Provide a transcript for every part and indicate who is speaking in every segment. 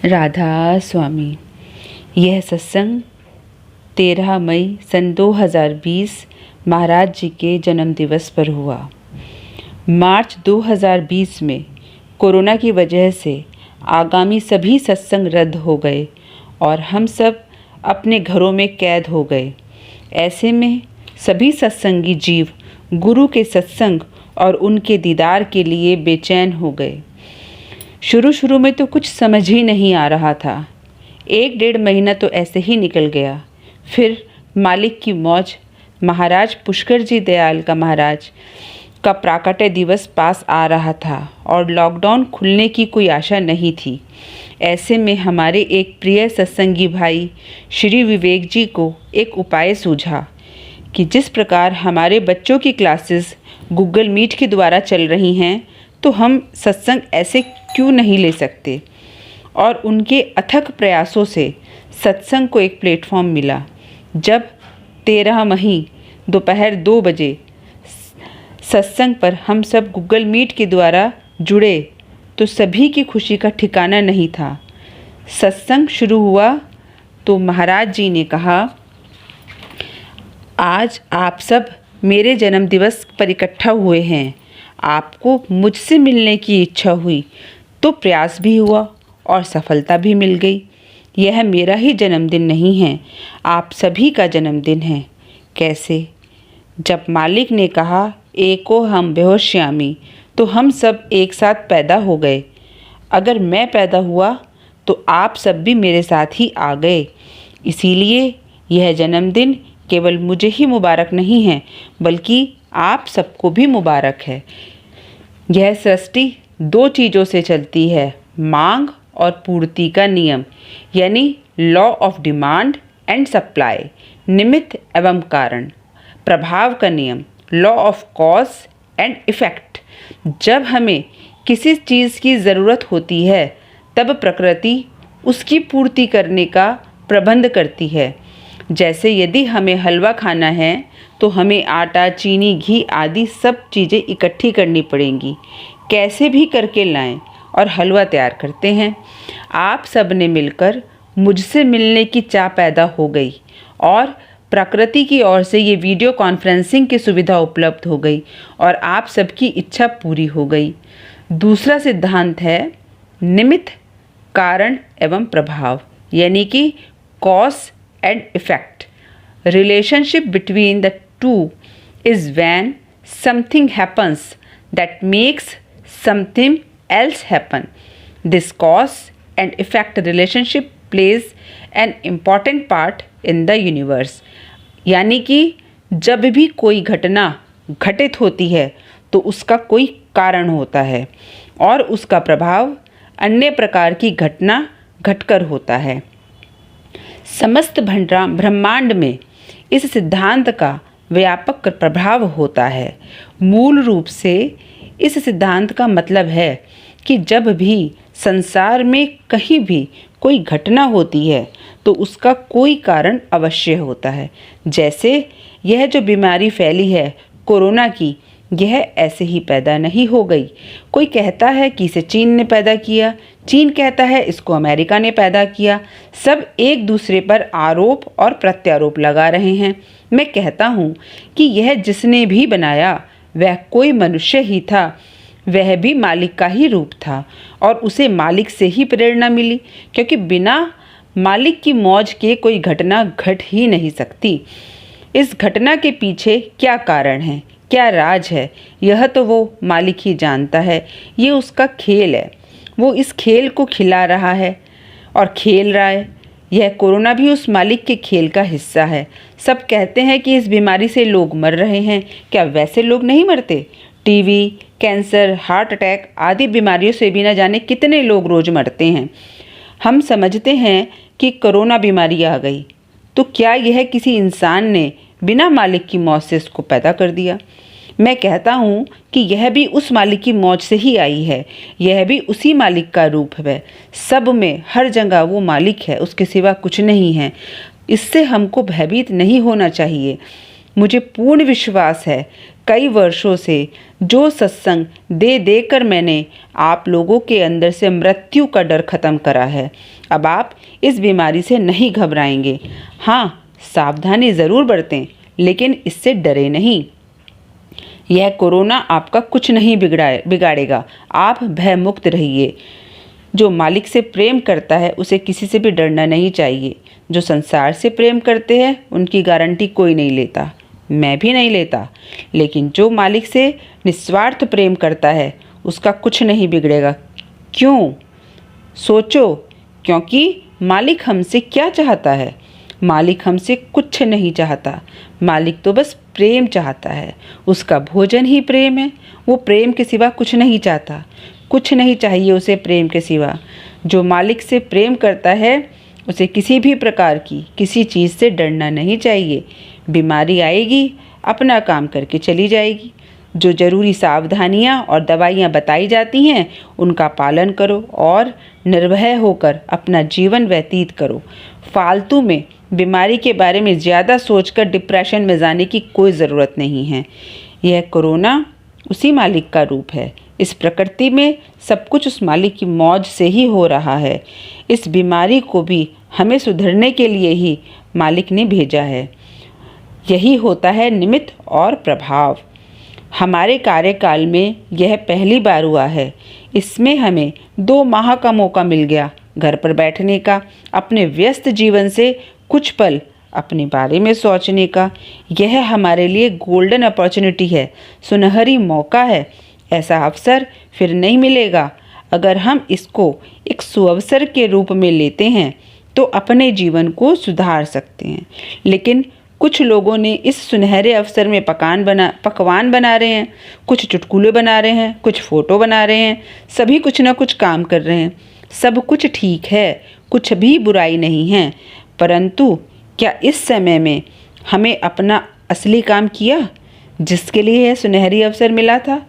Speaker 1: राधा स्वामी। यह सत्संग 13 मई सन 2020 महाराज जी के जन्म दिवस पर हुआ। मार्च 2020 में कोरोना की वजह से आगामी सभी सत्संग रद्द हो गए और हम सब अपने घरों में कैद हो गए। ऐसे में सभी सत्संगी जीव गुरु के सत्संग और उनके दीदार के लिए बेचैन हो गए। शुरू में तो कुछ समझ ही नहीं आ रहा था। 1-1.5 महीना तो ऐसे ही निकल गया। फिर मालिक की मौज, महाराज पुष्कर जी दयाल का महाराज का प्राकट्य दिवस पास आ रहा था और लॉकडाउन खुलने की कोई आशा नहीं थी। ऐसे में हमारे एक प्रिय सत्संगी भाई श्री विवेक जी को एक उपाय सूझा कि जिस प्रकार हमारे बच्चों की क्लासेस गूगल मीट के द्वारा चल रही हैं, तो हम सत्संग ऐसे क्यों नहीं ले सकते। और उनके अथक प्रयासों से सत्संग को एक प्लेटफॉर्म मिला। जब 13 मई दोपहर 2 बजे सत्संग पर हम सब गूगल मीट के द्वारा जुड़े तो सभी की खुशी का ठिकाना नहीं था। सत्संग शुरू हुआ तो महाराज जी ने कहा, आज आप सब मेरे जन्म दिवस पर इकट्ठा हुए हैं। आपको मुझसे मिलने की इच्छा हुई तो प्रयास भी हुआ और सफलता भी मिल गई। यह मेरा ही जन्मदिन नहीं है, आप सभी का जन्मदिन है। कैसे? जब मालिक ने कहा एको हम बेहोश्यामी, तो हम सब एक साथ पैदा हो गए। अगर मैं पैदा हुआ तो आप सब भी मेरे साथ ही आ गए। इसीलिए यह जन्मदिन केवल मुझे ही मुबारक नहीं है, बल्कि आप सबको भी मुबारक है। यह सृष्टि 2 चीज़ों से चलती है, मांग और पूर्ति का नियम, यानी law of demand and supply, निमित्त एवं कारण, प्रभाव का नियम, law of cause and effect. जब हमें किसी चीज़ की ज़रूरत होती है तब प्रकृति उसकी पूर्ति करने का प्रबंध करती है। जैसे यदि हमें हलवा खाना है तो हमें आटा, चीनी, घी आदि सब चीज़ें इकट्ठी करनी पड़ेंगी। कैसे भी करके लाएं और हलवा तैयार करते हैं। आप सब ने मिलकर मुझसे मिलने की चाह पैदा हो गई और प्रकृति की ओर से ये वीडियो कॉन्फ्रेंसिंग की सुविधा उपलब्ध हो गई और आप सबकी इच्छा पूरी हो गई। दूसरा सिद्धांत है निमित्त, कारण एवं प्रभाव, यानी कि cause and effect. Relationship between the two is when something happens that makes something else happen. This cause and effect relationship plays an important part in the universe. यानी कि जब भी कोई घटना घटित होती है तो उसका कोई कारण होता है और उसका प्रभाव अन्य प्रकार की घटना घटकर होता है। समस्त ब्रह्मांड में इस सिद्धांत का व्यापक प्रभाव होता है। मूल रूप से इस सिद्धांत का मतलब है कि जब भी संसार में कहीं भी कोई घटना होती है तो उसका कोई कारण अवश्य होता है। जैसे यह जो बीमारी फैली है कोरोना की, यह ऐसे ही पैदा नहीं हो गई। कोई कहता है कि इसे चीन ने पैदा किया, चीन कहता है इसको अमेरिका ने पैदा किया। सब एक दूसरे पर आरोप और प्रत्यारोप लगा रहे हैं। मैं कहता हूँ कि यह जिसने भी बनाया वह कोई मनुष्य ही था, वह भी मालिक का ही रूप था और उसे मालिक से ही प्रेरणा मिली, क्योंकि बिना मालिक की मौज के कोई घटना घट ही नहीं सकती। इस घटना के पीछे क्या कारण है, क्या राज है, यह तो वो मालिक ही जानता है। ये उसका खेल है, वो इस खेल को खिला रहा है और खेल रहा है। यह कोरोना भी उस मालिक के खेल का हिस्सा है। सब कहते हैं कि इस बीमारी से लोग मर रहे हैं, क्या वैसे लोग नहीं मरते? टीबी, कैंसर, हार्ट अटैक आदि बीमारियों से भी न जाने कितने लोग रोज मरते हैं। हम समझते हैं कि कोरोना बीमारी आ गई, तो क्या यह किसी इंसान ने बिना मालिक की मौत से इसको पैदा कर दिया? मैं कहता हूँ कि यह भी उस मालिक की मौज से ही आई है। यह भी उसी मालिक का रूप है। सब में हर जगह वो मालिक है, उसके सिवा कुछ नहीं है। इससे हमको भयभीत नहीं होना चाहिए। मुझे पूर्ण विश्वास है कई वर्षों से जो सत्संग दे देकर मैंने आप लोगों के अंदर से मृत्यु का डर खत्म करा है, अब आप इस बीमारी से नहीं घबराएंगे। हाँ, सावधानी ज़रूर बरतें, लेकिन इससे डरे नहीं। यह कोरोना आपका कुछ नहीं बिगाड़ेगा। आप भयमुक्त रहिए। जो मालिक से प्रेम करता है उसे किसी से भी डरना नहीं चाहिए। जो संसार से प्रेम करते हैं उनकी गारंटी कोई नहीं लेता, मैं भी नहीं लेता। लेकिन जो मालिक से निस्वार्थ प्रेम करता है उसका कुछ नहीं बिगड़ेगा। क्यों? सोचो, क्योंकि मालिक हमसे क्या चाहता है? मालिक हमसे कुछ नहीं चाहता। मालिक तो बस प्रेम चाहता है। उसका भोजन ही प्रेम है। वो प्रेम के सिवा कुछ नहीं चाहता। कुछ नहीं चाहिए उसे प्रेम के सिवा। जो मालिक से प्रेम करता है उसे किसी भी प्रकार की किसी चीज़ से डरना नहीं चाहिए। बीमारी आएगी, अपना काम करके चली जाएगी। जो ज़रूरी सावधानियाँ और दवाइयाँ बताई जाती हैं उनका पालन करो और निर्भय होकर अपना जीवन व्यतीत करो। फालतू में बीमारी के बारे में ज़्यादा सोचकर डिप्रेशन में जाने की कोई ज़रूरत नहीं है। यह कोरोना उसी मालिक का रूप है। इस प्रकृति में सब कुछ उस मालिक की मौज से ही हो रहा है। इस बीमारी को भी हमें सुधरने के लिए ही मालिक ने भेजा है। यही होता है निमित्त और प्रभाव। हमारे कार्यकाल में यह पहली बार हुआ है। इसमें हमें 2 माह का मौका मिल गया घर पर बैठने का, अपने व्यस्त जीवन से कुछ पल अपने बारे में सोचने का। यह हमारे लिए गोल्डन अपॉर्चुनिटी है, सुनहरी मौका है। ऐसा अवसर फिर नहीं मिलेगा। अगर हम इसको एक सुअवसर के रूप में लेते हैं तो अपने जीवन को सुधार सकते हैं। लेकिन कुछ लोगों ने इस सुनहरे अवसर में पकवान बना रहे हैं, कुछ चुटकुले बना रहे हैं, कुछ फ़ोटो बना रहे हैं, सभी कुछ ना कुछ काम कर रहे हैं। सब कुछ ठीक है, कुछ भी बुराई नहीं है, परंतु क्या इस समय में हमें अपना असली काम किया जिसके लिए यह सुनहरी अवसर मिला था?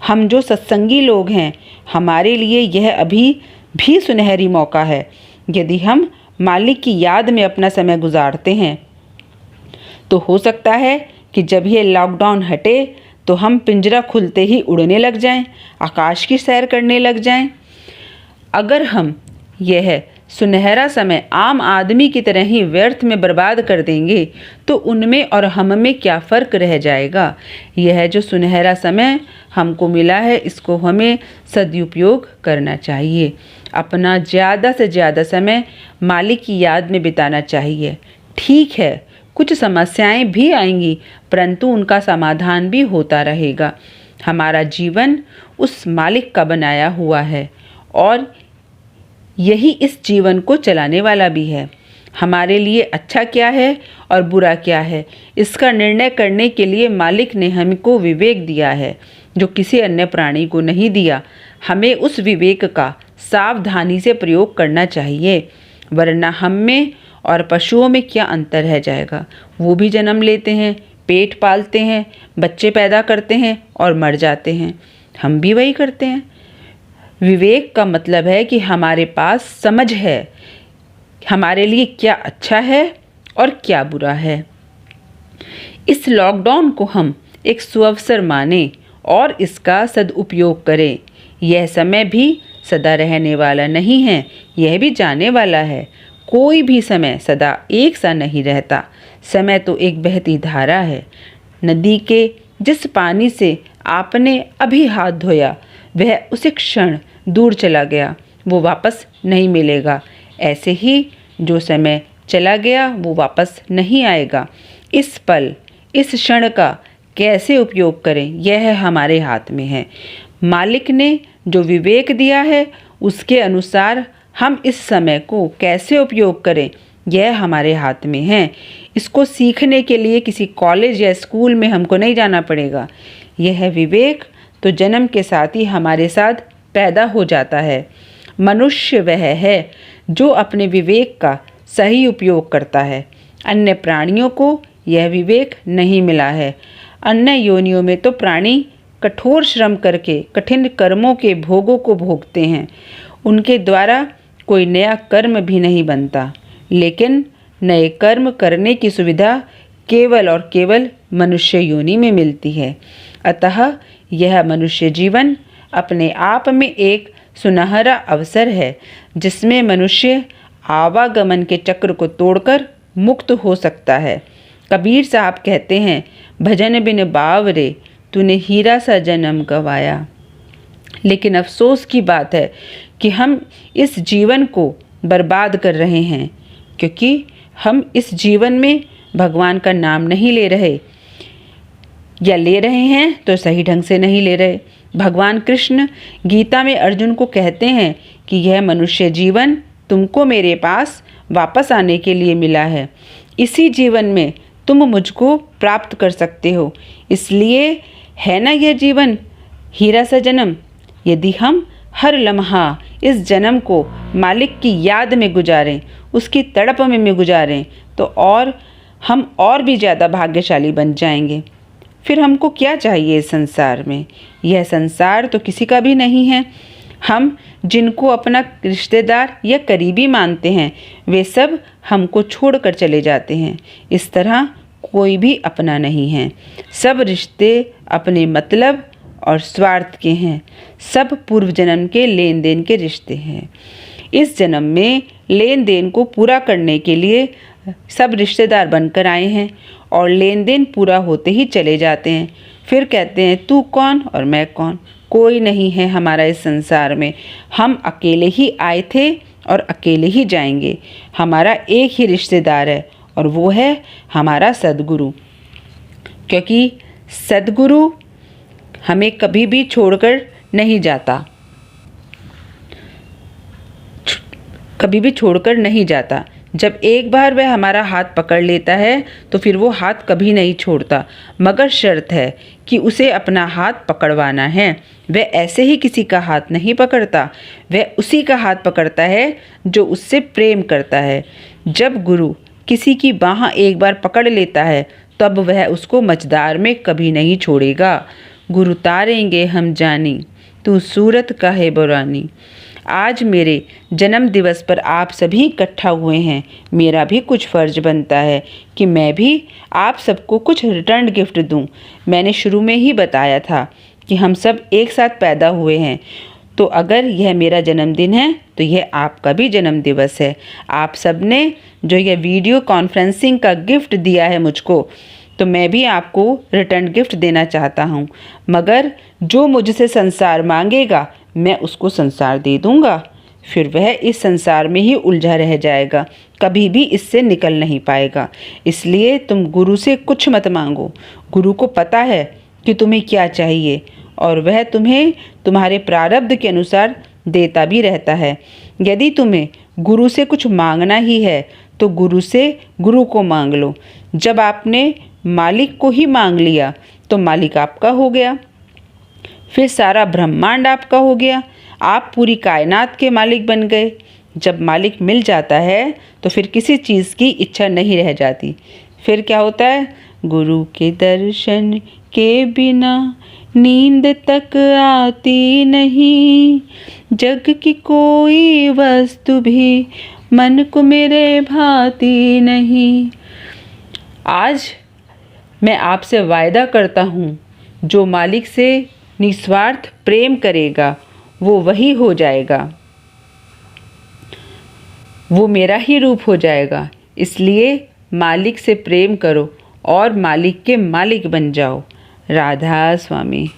Speaker 1: हम जो सत्संगी लोग हैं, हमारे लिए यह अभी भी सुनहरी मौका है। यदि हम मालिक की याद में अपना समय गुजारते हैं तो हो सकता है कि जब यह लॉकडाउन हटे तो हम पिंजरा खुलते ही उड़ने लग जाएं, आकाश की सैर करने लग जाएं। अगर हम यह सुनहरा समय आम आदमी की तरह ही व्यर्थ में बर्बाद कर देंगे तो उनमें और हम में क्या फ़र्क रह जाएगा? यह जो सुनहरा समय हमको मिला है इसको हमें सदुपयोग करना चाहिए। अपना ज़्यादा से ज़्यादा समय मालिक की याद में बिताना चाहिए। ठीक है, कुछ समस्याएं भी आएंगी, परंतु उनका समाधान भी होता रहेगा। हमारा जीवन उस मालिक का बनाया हुआ है और यही इस जीवन को चलाने वाला भी है। हमारे लिए अच्छा क्या है और बुरा क्या है, इसका निर्णय करने के लिए मालिक ने हमको विवेक दिया है जो किसी अन्य प्राणी को नहीं दिया। हमें उस विवेक का सावधानी से प्रयोग करना चाहिए, वरना हम में और पशुओं में क्या अंतर रह जाएगा। वो भी जन्म लेते हैं, पेट पालते हैं, बच्चे पैदा करते हैं और मर जाते हैं। हम भी वही करते हैं। विवेक का मतलब है कि हमारे पास समझ है हमारे लिए क्या अच्छा है और क्या बुरा है। इस लॉकडाउन को हम एक सुअवसर माने और इसका सदुपयोग करें। यह समय भी सदा रहने वाला नहीं है, यह भी जाने वाला है। कोई भी समय सदा एक सा नहीं रहता। समय तो एक बहती धारा है। नदी के जिस पानी से आपने अभी हाथ धोया वह उसी क्षण दूर चला गया, वो वापस नहीं मिलेगा। ऐसे ही जो समय चला गया वो वापस नहीं आएगा। इस पल, इस क्षण का कैसे उपयोग करें यह हमारे हाथ में है। मालिक ने जो विवेक दिया है उसके अनुसार हम इस समय को कैसे उपयोग करें यह हमारे हाथ में है। इसको सीखने के लिए किसी कॉलेज या स्कूल में हमको नहीं जाना पड़ेगा। यह विवेक तो जन्म के साथ ही हमारे साथ पैदा हो जाता है। मनुष्य वह है जो अपने विवेक का सही उपयोग करता है। अन्य प्राणियों को यह विवेक नहीं मिला है। अन्य योनियों में तो प्राणी कठोर श्रम करके कठिन कर्मों के भोगों को भोगते हैं। उनके द्वारा कोई नया कर्म भी नहीं बनता, लेकिन नए कर्म करने की सुविधा केवल और केवल मनुष्य योनि में मिलती है। अतः यह मनुष्य जीवन अपने आप में एक सुनहरा अवसर है जिसमें मनुष्य आवागमन के चक्र को तोड़कर मुक्त हो सकता है। कबीर साहब कहते हैं, भजन बिन बावरे तूने हीरा सा जन्म गवाया। लेकिन अफसोस की बात है कि हम इस जीवन को बर्बाद कर रहे हैं, क्योंकि हम इस जीवन में भगवान का नाम नहीं ले रहे, या ले रहे हैं तो सही ढंग से नहीं ले रहे। भगवान कृष्ण गीता में अर्जुन को कहते हैं कि यह मनुष्य जीवन तुमको मेरे पास वापस आने के लिए मिला है। इसी जीवन में तुम मुझको प्राप्त कर सकते हो। इसलिए है ना यह जीवन हीरा सा जन्म। यदि हम हर लम्हा इस जन्म को मालिक की याद में गुजारें, उसकी तड़प में गुजारें, तो हम और भी ज़्यादा भाग्यशाली बन जाएंगे। फिर हमको क्या चाहिए इस संसार में? यह संसार तो किसी का भी नहीं है। हम जिनको अपना रिश्तेदार या करीबी मानते हैं, वे सब हमको छोड़कर चले जाते हैं। इस तरह कोई भी अपना नहीं है। सब रिश्ते अपने मतलब और स्वार्थ के हैं। सब पूर्व जन्म के लेन देन के रिश्ते हैं। इस जन्म में लेन देन को पूरा करने के लिए सब रिश्तेदार बनकर आए हैं और लेन देन पूरा होते ही चले जाते हैं। फिर कहते हैं तू कौन और मैं कौन। कोई नहीं है हमारा इस संसार में। हम अकेले ही आए थे और अकेले ही जाएंगे। हमारा एक ही रिश्तेदार है और वो है हमारा सद्गुरु, क्योंकि सद्गुरु हमें कभी भी छोड़कर नहीं जाता, कभी भी छोड़कर नहीं जाता। जब एक बार वह हमारा हाथ पकड़ लेता है तो फिर वो हाथ कभी नहीं छोड़ता, मगर शर्त है कि उसे अपना हाथ पकड़वाना है। वह ऐसे ही किसी का हाथ नहीं पकड़ता, वह उसी का हाथ पकड़ता है जो उससे प्रेम करता है। जब गुरु किसी की बाँह एक बार पकड़ लेता है तब वह उसको मझधार में कभी नहीं छोड़ेगा। गुरु तारेंगे हम जानी, तू सूरत का है बुरानी। आज मेरे जन्म दिवस पर आप सभी इकट्ठा हुए हैं। मेरा भी कुछ फ़र्ज बनता है कि मैं भी आप सबको कुछ रिटर्न गिफ्ट दूं। मैंने शुरू में ही बताया था कि हम सब एक साथ पैदा हुए हैं, तो अगर यह मेरा जन्मदिन है तो यह आपका भी जन्म दिवस है। आप सब ने जो यह वीडियो कॉन्फ्रेंसिंग का गिफ्ट दिया है मुझको, तो मैं भी आपको रिटर्न गिफ्ट देना चाहता हूँ। मगर जो मुझसे संसार मांगेगा मैं उसको संसार दे दूँगा। फिर वह इस संसार में ही उलझा रह जाएगा, कभी भी इससे निकल नहीं पाएगा। इसलिए तुम गुरु से कुछ मत मांगो। गुरु को पता है कि तुम्हें क्या चाहिए और वह तुम्हें तुम्हारे प्रारब्ध के अनुसार देता भी रहता है। यदि तुम्हें गुरु से कुछ मांगना ही है तो गुरु से गुरु को मांग लो। जब आपने मालिक को ही मांग लिया तो मालिक आपका हो गया, फिर सारा ब्रह्मांड आपका हो गया। आप पूरी कायनात के मालिक बन गए। जब मालिक मिल जाता है तो फिर किसी चीज़ की इच्छा नहीं रह जाती। फिर क्या होता है? गुरु के दर्शन के बिना नींद तक आती नहीं, जग की कोई वस्तु भी मन को मेरे भाती नहीं। आज मैं आपसे वायदा करता हूँ, जो मालिक से निस्वार्थ प्रेम करेगा वो वही हो जाएगा, वो मेरा ही रूप हो जाएगा। इसलिए मालिक से प्रेम करो और मालिक के मालिक बन जाओ। राधा स्वामी।